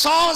100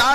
4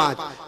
5